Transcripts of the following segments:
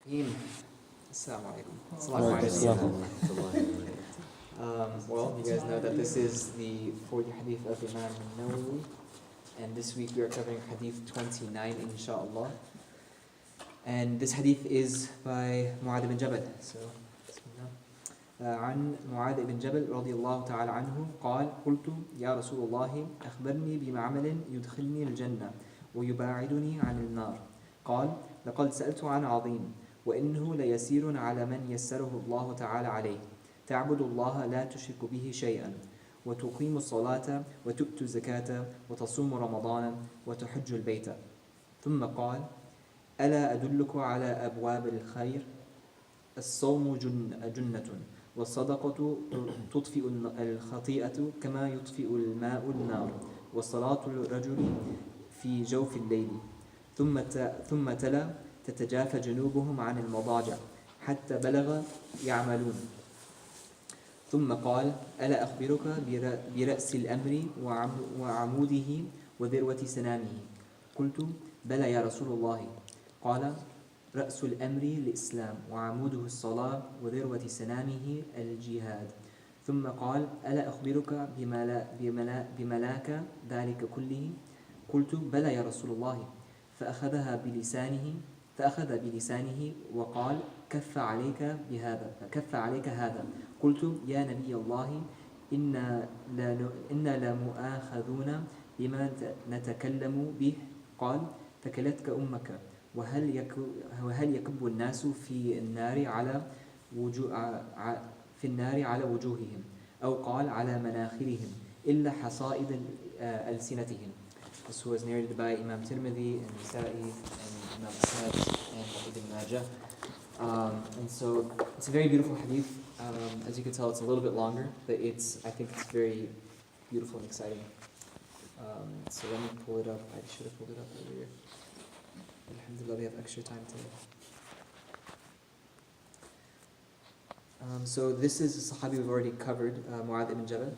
Him. Assalamu alaikum. Well, you guys know that this is the 40th hadith of Imam Nawawi, and this week we are covering hadith 29, inshallah. And this hadith is by Mu'adh ibn Jabal. So, bismillah. عن معاذ بن جبل رضي الله تعالى عنه قال قلت يا رسول الله أخبرني بعمل يدخلني الجنة ويباعدني عن النار قال لقد سألت عن عظيم وإنه ليسير على من يسره الله تعالى عليه تعبد الله لا تشرك به شيئا وتقيم الصلاة وتؤتي الزكاة وتصوم رمضان وتحج البيت ثم قال ألا أدلك على أبواب الخير الصوم جنة والصدقة تطفئ الخطيئة كما يطفئ الماء النار وصلاة الرجل في جوف الليل ثم تلا تتجافى جنوبهم عن المضاجع حتى بلغ يعملون ثم قال ألا أخبرك برأس الأمر وعموده وذروة سنامه قلت بلى يا رسول الله قال رأس الأمر الإسلام وعموده الصلاة وذروة سنامه الجهاد ثم قال ألا أخبرك بملاك ذلك كله قلت بلى يا رسول الله فأخذ بلسانه وقال كف عليك هذا قلت يا نبي الله إنا لمؤاخذون بما نتكلم به قال ثكلتك أمك وهل يكب الناس في النار على وجوههم أو قال على مناخرهم إلا حصائد ألسنتهم. This was narrated by Imam Tirmidhi and Nasa'i and Imam Ahmad and Ibn Majah. And so it's a very beautiful hadith. As you can tell, it's a little bit longer, but I think it's very beautiful and exciting. So let me pull it up. I should have pulled it up earlier. Alhamdulillah, we have extra time today. So this is a Sahabi we've already covered, Mu'adh ibn Jabal.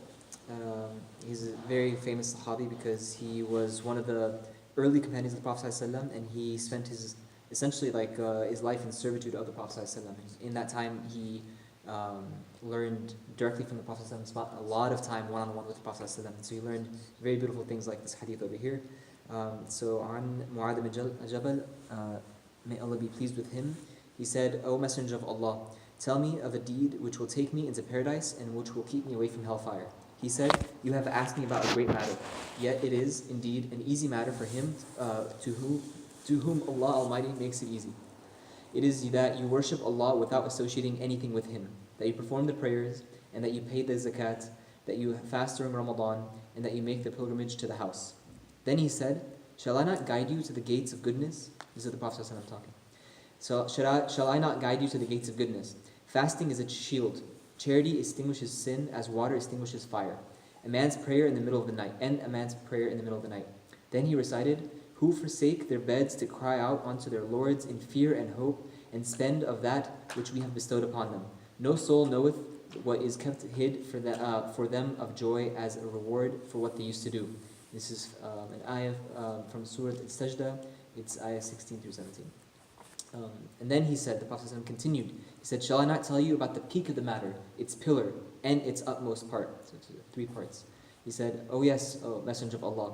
He's a very famous Sahabi because he was one of the early companions of the Prophet ﷺ, and he spent his life in servitude of the Prophet ﷺ. In that time, he learned directly from the Prophet ﷺ, spent a lot of time one-on-one with the Prophet ﷺ. So he learned very beautiful things like this hadith over here. So on Mu'adh ibn Jabal, may Allah be pleased with him, he said, O Messenger of Allah, tell me of a deed which will take me into paradise and which will keep me away from hellfire. He said, you have asked me about a great matter, yet it is indeed an easy matter for him to whom Allah Almighty makes it easy. It is that you worship Allah without associating anything with Him, that you perform the prayers, and that you pay the zakat, that you fast during Ramadan, and that you make the pilgrimage to the house. Then he said, shall I not guide you to the gates of goodness? This is the Prophet ﷺ talking. So, shall I not guide you to the gates of goodness? Fasting is a shield. Charity extinguishes sin as water extinguishes fire. A man's prayer in the middle of the night. Then he recited, who forsake their beds to cry out unto their lords in fear and hope, and spend of that which we have bestowed upon them. No soul knoweth what is kept hid for them of joy as a reward for what they used to do. This is an ayah from Surah Al-Sajdah. It's ayah 16 through 17. And then he said, the Prophet ﷺ continued, he said, shall I not tell you about the peak of the matter, its pillar, and its utmost part? So it's 3 parts. He said, oh yes, O Messenger of Allah.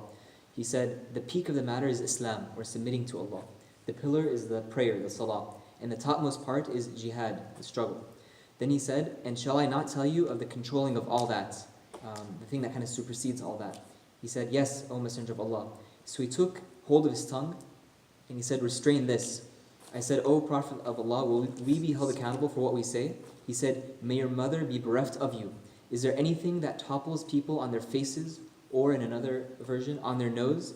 He said, the peak of the matter is Islam, or submitting to Allah. The pillar is the prayer, the salah. And the topmost part is jihad, the struggle. Then he said, and shall I not tell you of the controlling of all that, the thing that kind of supersedes all that? He said, yes, O Messenger of Allah. So he took hold of his tongue, and he said, restrain this. I said, O Prophet of Allah, will we be held accountable for what we say? He said, may your mother be bereft of you. Is there anything that topples people on their faces, or in another version, on their noses,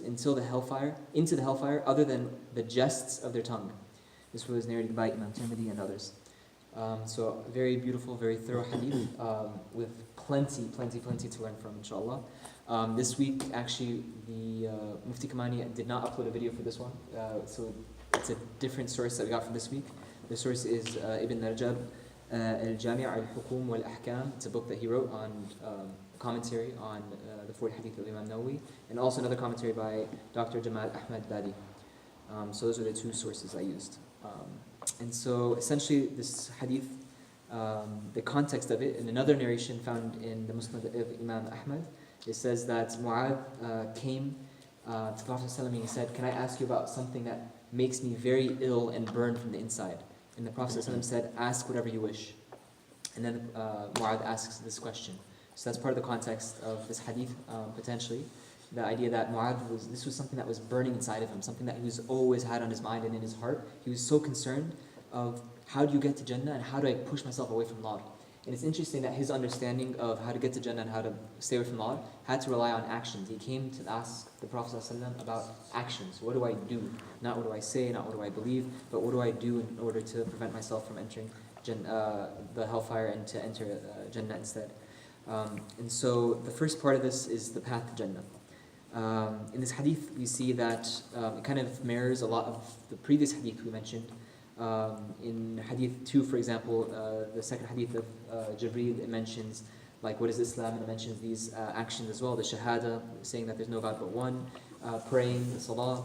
into the hellfire, other than the jests of their tongue? This was narrated by Imam Tirmidhi and others. So very beautiful, very thorough hadith, with plenty to learn from, inshallah. This week, actually, the Mufti Kamani did not upload a video for this one, so it's a different source that we got from this week. The source is Ibn Rajab, Al-Jami' al-Hukum wal-Ahkam. It's a book that he wrote on commentary on the 40 hadith of Imam Nawawi, and also another commentary by Dr. Jamal Ahmad Badi. So those are the 2 sources I used. And so essentially this hadith, the context of it, in another narration found in the Musnad of Imam Ahmad, it says that Mu'adh came to the Prophet ﷺ and he said, "Can I ask you about something that makes me very ill and burned from the inside?" And the Prophet ﷺ said, "Ask whatever you wish." And then Mu'adh asks this question. So that's part of the context of this hadith, potentially. The idea that Mu'adh this was something that was burning inside of him, something that he was always had on his mind and in his heart. He was so concerned of how do you get to Jannah and how do I push myself away from Allah. And it's interesting that his understanding of how to get to Jannah and how to stay away from Allah had to rely on actions. He came to ask the Prophet ﷺ about actions. What do I do? Not what do I say, not what do I believe, but what do I do in order to prevent myself from entering the hellfire and to enter Jannah instead. And so the first part of this is the path to Jannah. In this hadith, we see that it kind of mirrors a lot of the previous hadith we mentioned. In Hadith 2, for example, the second hadith of Jibreel, it mentions like what is Islam, and it mentions these actions as well, the Shahada, saying that there's no God but one, praying, the Salah,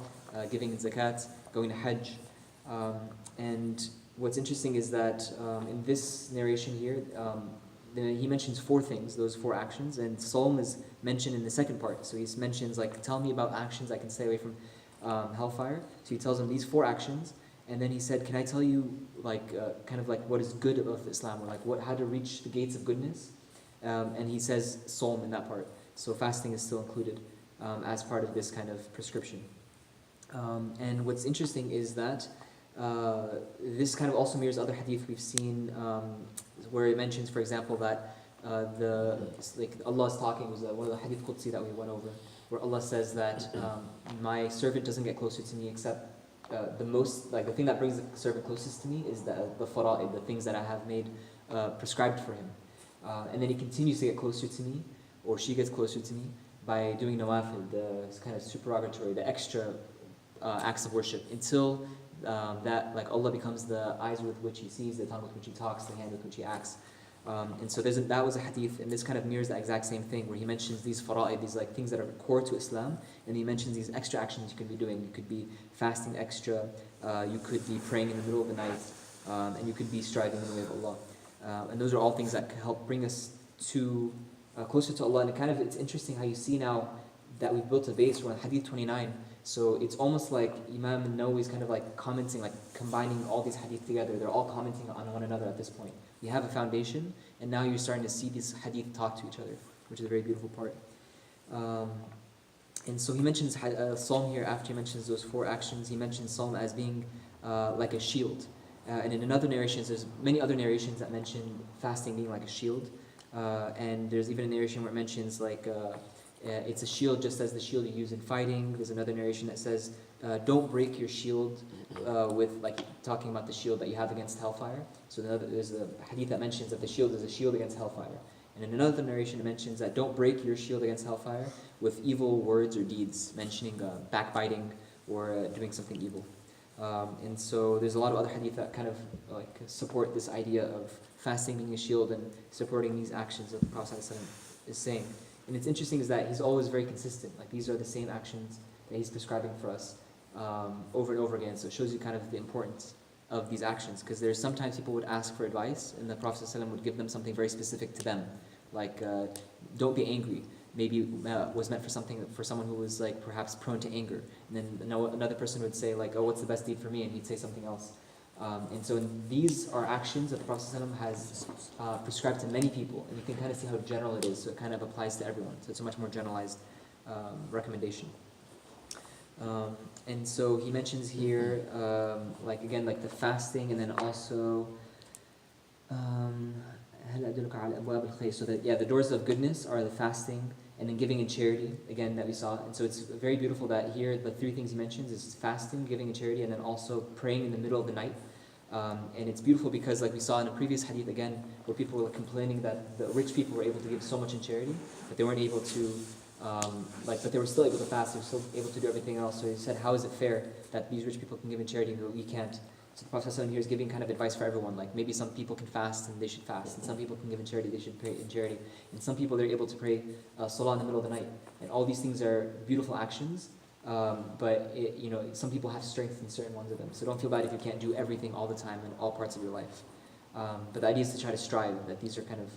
giving zakat, going to Hajj. And what's interesting is that in this narration here, he mentions 4 things, those 4 actions, and Psalm is mentioned in the second part. So he mentions like, tell me about actions I can stay away from hellfire. So he tells him these 4 actions. And then he said, can I tell you like kind of like what is good about Islam, or like how to reach the gates of goodness? And he says Sawm in that part. So fasting is still included as part of this kind of prescription. And what's interesting is that this kind of also mirrors other hadith we've seen where it mentions, for example, that Allah is talking, was one of the hadith Qudsi that we went over, where Allah says that my servant doesn't get closer to me except the thing that brings the servant closest to me is the fara'id, the things that I have made prescribed for him. And then he continues to get closer to me, or she gets closer to me, by doing nawafil, the kind of supererogatory, the extra acts of worship, until Allah becomes the eyes with which he sees, the tongue with which he talks, the hand with which he acts. And so that was a hadith, and this kind of mirrors the exact same thing, where he mentions these fara'id, these like things that are core to Islam, and he mentions these extra actions you could be doing. You could be fasting extra, you could be praying in the middle of the night, and you could be striving in the way of Allah. And those are all things that help bring us to closer to Allah. And it's interesting how you see now that we've built a base. We're on Hadith 29, so it's almost like Imam Nawawi is kind of like commenting, like combining all these hadith together. They're all commenting on one another at this point. You have a foundation, and now you're starting to see these hadith talk to each other, which is a very beautiful part. And so he mentions Psalm here. After he mentions those 4 actions, he mentions Psalm as being like a shield. And in another narration, there's many other narrations that mention fasting being like a shield. And there's even a narration where it mentions like it's a shield just as the shield you use in fighting. There's another narration that says, don't break your shield with, like, talking about the shield that you have against hellfire. So there's a hadith that mentions that the shield is a shield against hellfire. And in another narration it mentions that don't break your shield against hellfire with evil words or deeds, mentioning backbiting or doing something evil. And so there's a lot of other hadith that kind of like support this idea of fasting being a shield and supporting these actions that the Prophet ﷺ is saying. And it's interesting is that he's always very consistent. Like, these are the same actions that he's prescribing for us over and over again. So it shows you kind of the importance of these actions, because there's sometimes people would ask for advice and the Prophet ﷺ would give them something very specific to them, like don't be angry. Maybe was meant for someone who was like perhaps prone to anger, and then another person would say like, oh, what's the best deed for me, and he'd say something else. And so these are actions that the Prophet ﷺ has prescribed to many people, and you can kind of see how general it is, so it kind of applies to everyone. So it's a much more generalized recommendation. And so he mentions here, like the fasting, and then also, so that the doors of goodness are the fasting, and then giving and charity, again, that we saw. And so it's very beautiful that here the 3 things he mentions is fasting, giving and charity, and then also praying in the middle of the night. And it's beautiful because, like we saw in a previous hadith again, where people were complaining that the rich people were able to give so much in charity, but they weren't able to, but they were still able to fast, they were still able to do everything else. So he said, how is it fair that these rich people can give in charity but we can't? So the Prophet ﷺ here is giving kind of advice for everyone. Like, maybe some people can fast and they should fast, and some people can give in charity, they should pray in charity, and some people they're able to pray salah in the middle of the night. And all these things are beautiful actions But some people have strength in certain ones of them. So don't feel bad if you can't do everything all the time in all parts of your life. But the idea is to try to strive, that these are kind of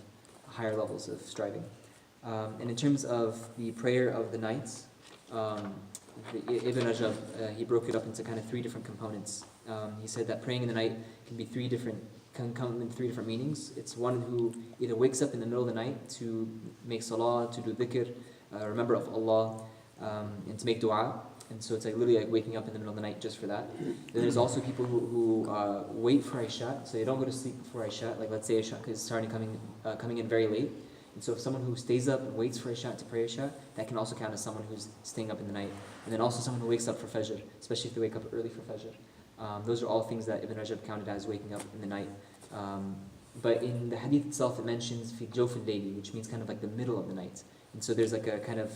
higher levels of striving. And in terms of the prayer of the nights, Ibn Rajab, he broke it up into kind of three different components. He said that praying in the night can come in three different meanings. It's one who either wakes up in the middle of the night to make salah, to do dhikr, remember of Allah, and to make dua. And so it's like literally like waking up in the middle of the night just for that. Then there's also people who wait for Isha, so they don't go to sleep before Isha. Like let's say Isha is coming in very late. And so if someone who stays up and waits for Isha to pray Isha, that can also count as someone who's staying up in the night. And then also someone who wakes up for Fajr, especially if they wake up early for Fajr. Those are all things that Ibn Rajab counted as waking up in the night. But in the hadith itself, it mentions fi jawf al-layli, which means kind of like the middle of the night. And so there's like a kind of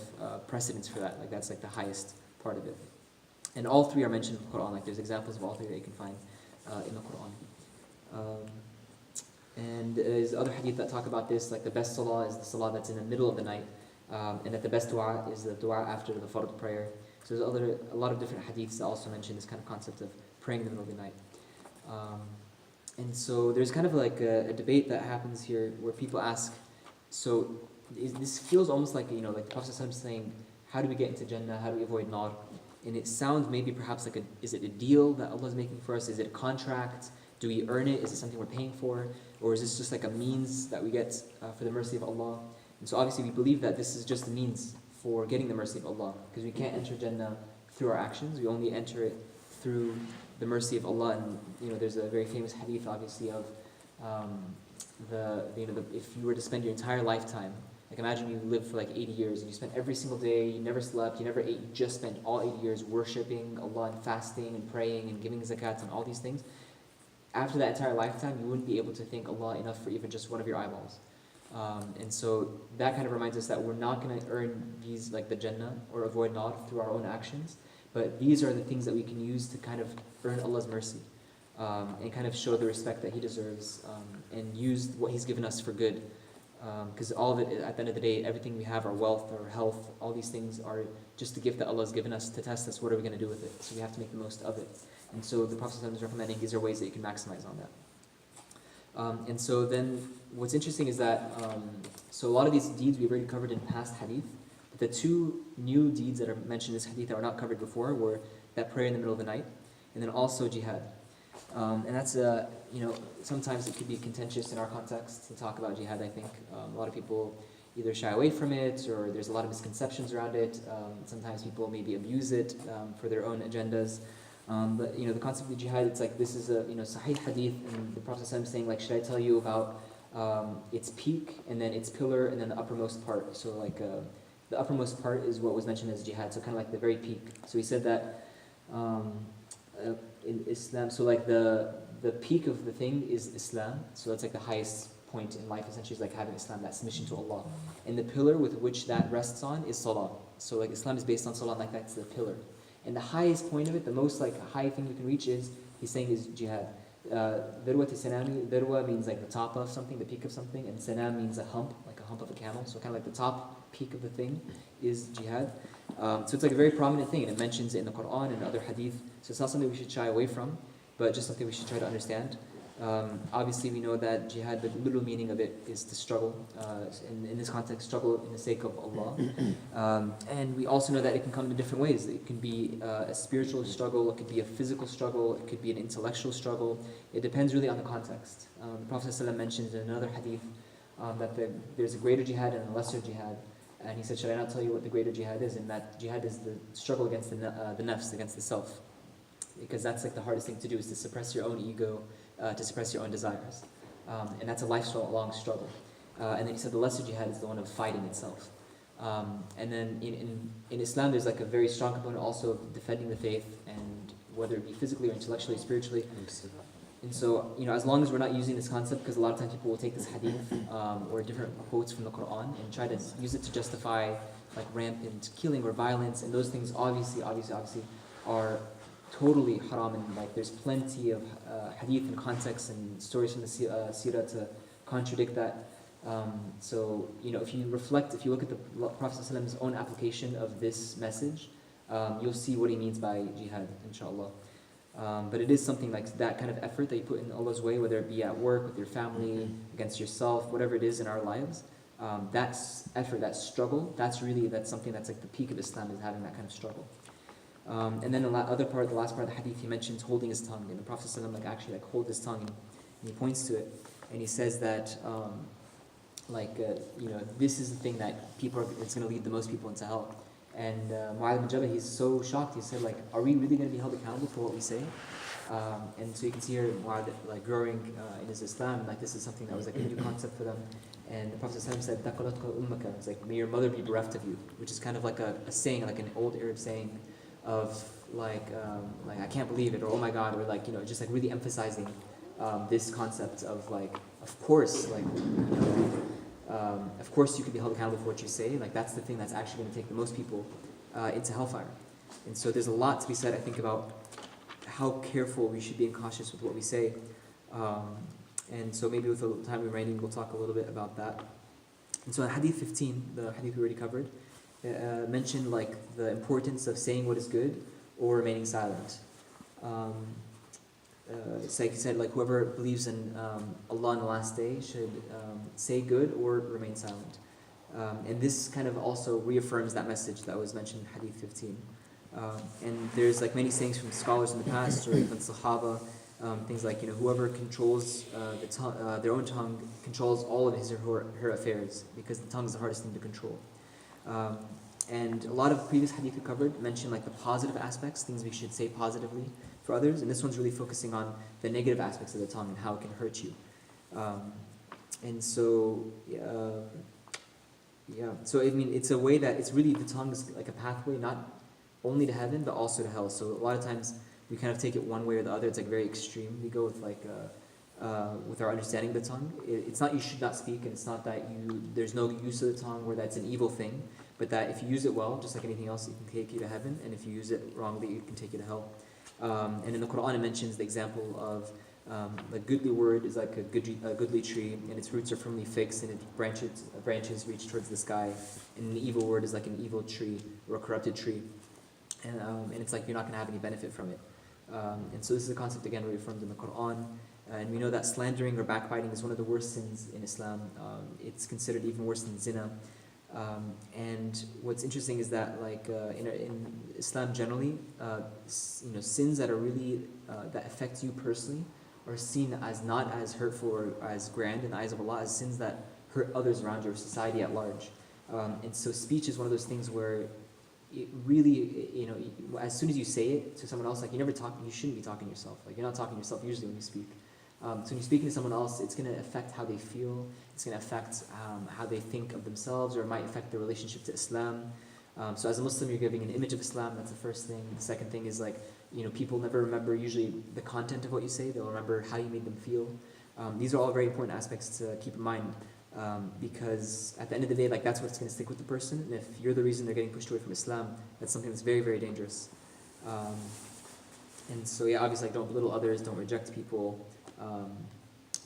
precedence for that. Like that's like the highest part of it. And all three are mentioned in the Quran. Like there's examples of all three that you can find in the Quran. And there's other hadith that talk about this, like the best salah is the salah that's in the middle of the night, and that the best dua is the dua after the fard prayer. So there's a lot of different hadiths that also mention this kind of concept of praying in the middle of the night. And so there's kind of like a debate that happens here where people ask, so this feels almost like, like the Prophet ﷺ saying, how do we get into Jannah, how do we avoid nar? And it sounds maybe perhaps like is it a deal that Allah is making for us? Is it a contract? Do we earn it? Is it something we're paying for? Or is this just like a means that we get for the mercy of Allah? And so obviously we believe that this is just a means for getting the mercy of Allah, because we can't enter Jannah through our actions. We only enter it through the mercy of Allah. And there's a very famous hadith obviously of if you were to spend your entire lifetime, like imagine you lived for like 80 years and you spent every single day, you never slept, you never ate, you just spent all 80 years worshipping Allah and fasting and praying and giving zakat and all these things. After that entire lifetime, you wouldn't be able to thank Allah enough for even just one of your eyeballs. And so that kind of reminds us that we're not going to earn these, like the Jannah or avoid nar through our own actions, but these are the things that we can use to kind of earn Allah's mercy and kind of show the respect that He deserves and use what He's given us for good. Because all of it, at the end of the day, everything we have, our wealth, our health, all these things are just a gift that Allah has given us to test us. What are we going to do with it? So we have to make the most of it. And so the Prophet is recommending these are ways that you can maximize on that. And so then what's interesting is that, so a lot of these deeds we've already covered in past hadith, but the two new deeds that are mentioned in this hadith that were not covered before were that prayer in the middle of the night, and then also jihad. And that's, sometimes it could be contentious in our context to talk about jihad, I think. A lot of people either shy away from it, or there's a lot of misconceptions around it. Sometimes people maybe abuse it for their own agendas. But the concept of jihad, it's like this is a sahih hadith, and the Prophet ﷺ saying, like, should I tell you about its peak, and then its pillar, and then the uppermost part? So like the uppermost part is what was mentioned as jihad, so kind of like the very peak. So he said that in Islam, so like the peak of the thing is Islam, so that's like the highest point in life, essentially, is like having Islam, that submission to Allah. And the pillar with which that rests on is salah. So like Islam is based on salah, like that's the pillar. And the highest point of it, the most like high thing you can reach is, he's saying, is jihad. Dirwa sanami, dirwa means like the top of something, the peak of something, and sanam means a hump, like a hump of a camel. So kind of like the top peak of the thing is jihad. So it's like a very prominent thing, and it mentions it in the Quran and other hadith. So it's not something we should shy away from, but just something we should try to understand. Obviously we know that jihad, the literal meaning of it is to struggle, in this context, struggle in the sake of Allah. And we also know that it can come in different ways. It can be a spiritual struggle, it could be a physical struggle, it could be an intellectual struggle. It depends really on the context. The Prophet ﷺ mentions in another hadith that there's a greater jihad and a lesser jihad. And he said, should I not tell you what the greater jihad is? And that jihad is the struggle against the nafs, against the self. Because that's like the hardest thing to do, is to suppress your own ego, to suppress your own desires. And that's a lifelong struggle. And then he said the lesser jihad is the one of fighting itself. And then in Islam there's like a very strong component also of defending the faith, and whether it be physically or intellectually, spiritually. And so, as long as we're not using this concept, because a lot of times people will take this hadith or different quotes from the Quran and try to use it to justify like rampant killing or violence, and those things obviously are totally haram, and like there's plenty of hadith and context and stories from the seerah to contradict that. So if you look at the Prophet ﷺ's own application of this message, you'll see what he means by jihad, inshallah. But it is something like that kind of effort that you put in Allah's way, whether it be at work, with your family, against yourself, whatever it is in our lives. That's effort, that struggle, that's something that's like the peak of Islam, is having that kind of struggle. And then the last part of the hadith, he mentions holding his tongue, and the Prophet ﷺ actually hold his tongue, and he points to it, and he says that this is the thing that it's going to lead the most people into hell. And Mu'adh bin Jabal, he's so shocked. He said, are we really going to be held accountable for what we say? And so you can see here Mu'adh growing in his Islam, this is something that was a new concept for them. And the Prophet ﷺ said, "Taqalatka ummaka." It's may your mother be bereft of you, which is kind of like a saying, like an old Arab saying of I can't believe it, or oh my God, or just really emphasizing this concept of of course, of course you can be held accountable for what you say. That's the thing that's actually going to take the most people into hellfire. And so there's a lot to be said, I think, about how careful we should be and cautious with what we say. And so maybe with the time remaining, we'll talk a little bit about that. And so in Hadith 15, the Hadith we already covered, mentioned the importance of saying what is good or remaining silent. It's he said, whoever believes in Allah on the last day should say good or remain silent. And this kind of also reaffirms that message that was mentioned in Hadith 15. And there's many sayings from scholars in the past, or even Sahaba, things whoever controls their own tongue controls all of his or her affairs, because the tongue is the hardest thing to control. And a lot of previous hadith we covered mentioned the positive aspects, things we should say positively for others, and this one's really focusing on the negative aspects of the tongue and how it can hurt you. And so, so it's a way that it's really, the tongue is like a pathway, not only to heaven, but also to hell. So a lot of times we kind of take it one way or the other. It's very extreme. We go with with our understanding of the tongue. It's not you should not speak, and it's not that there's no use of the tongue where that's an evil thing, but that if you use it well, just like anything else, it can take you to heaven, and if you use it wrongly, it can take you to hell. And in the Quran, it mentions the example of a goodly word is like a goodly tree, and its roots are firmly fixed, and its branches reach towards the sky. And an evil word is like an evil tree or a corrupted tree, and it's you're not going to have any benefit from it. And so this is a concept again reaffirmed in the Quran. And we know that slandering or backbiting is one of the worst sins in Islam. It's considered even worse than zina. And what's interesting is that in Islam generally, sins that are really that affect you personally are seen as not as hurtful or as grand in the eyes of Allah as sins that hurt others around you or society at large. And so speech is one of those things where it really, as soon as you say it to someone else, you shouldn't be talking to yourself. You're not talking to yourself usually when you speak. So when you're speaking to someone else, it's going to affect how they feel. It's going to affect how they think of themselves, or it might affect their relationship to Islam. So as a Muslim, you're giving an image of Islam. That's the first thing. The second thing is people never remember usually the content of what you say. They'll remember how you made them feel. These are all very important aspects to keep in mind, because at the end of the day, that's what's going to stick with the person. And if you're the reason they're getting pushed away from Islam, that's something that's very, very dangerous. And so obviously don't belittle others, don't reject people.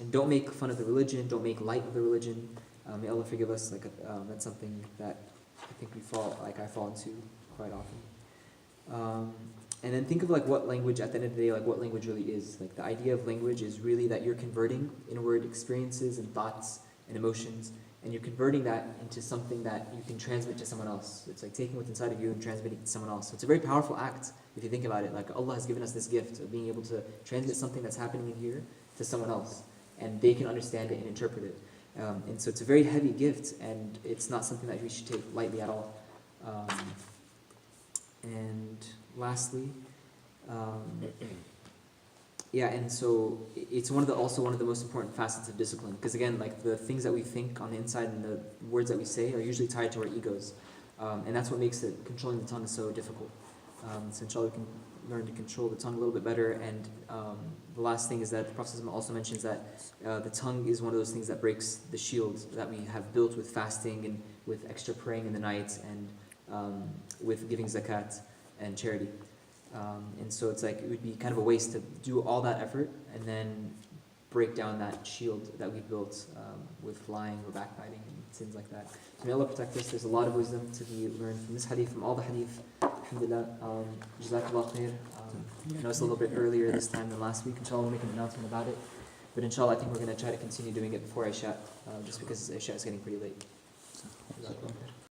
And don't make fun of the religion, don't make light of the religion. May Allah forgive us. That's something that I think I fall into quite often. And then think of what language, at the end of the day, what language really is. The idea of language is really that you're converting inward experiences and thoughts and emotions, and you're converting that into something that you can transmit to someone else. It's taking what's inside of you and transmitting it to someone else. So it's a very powerful act if you think about it. Allah has given us this gift of being able to transmit something that's happening in here to someone else, and they can understand it and interpret it. And so it's a very heavy gift, and it's not something that we should take lightly at all. And lastly, and so it's also one of the most important facets of discipline, because again, the things that we think on the inside and the words that we say are usually tied to our egos, and that's what makes controlling the tongue so difficult. So inshallah we can learn to control the tongue a little bit better. And the last thing is that the Prophet also mentions that the tongue is one of those things that breaks the shield that we have built with fasting and with extra praying in the night, and with giving zakat and charity. And so it's it would be kind of a waste to do all that effort and then break down that shield that we built with lying or backbiting and sins like that. So may Allah protect us. There's a lot of wisdom to be learned from this hadith, from all the Alhamdulillah. Jazakallah khair. I know it's a little bit earlier this time than last week. Inshallah, we'll make an announcement about it. But inshallah, I think we're going to try to continue doing it before Isha, just because Isha is getting pretty late. Jazakallah khair.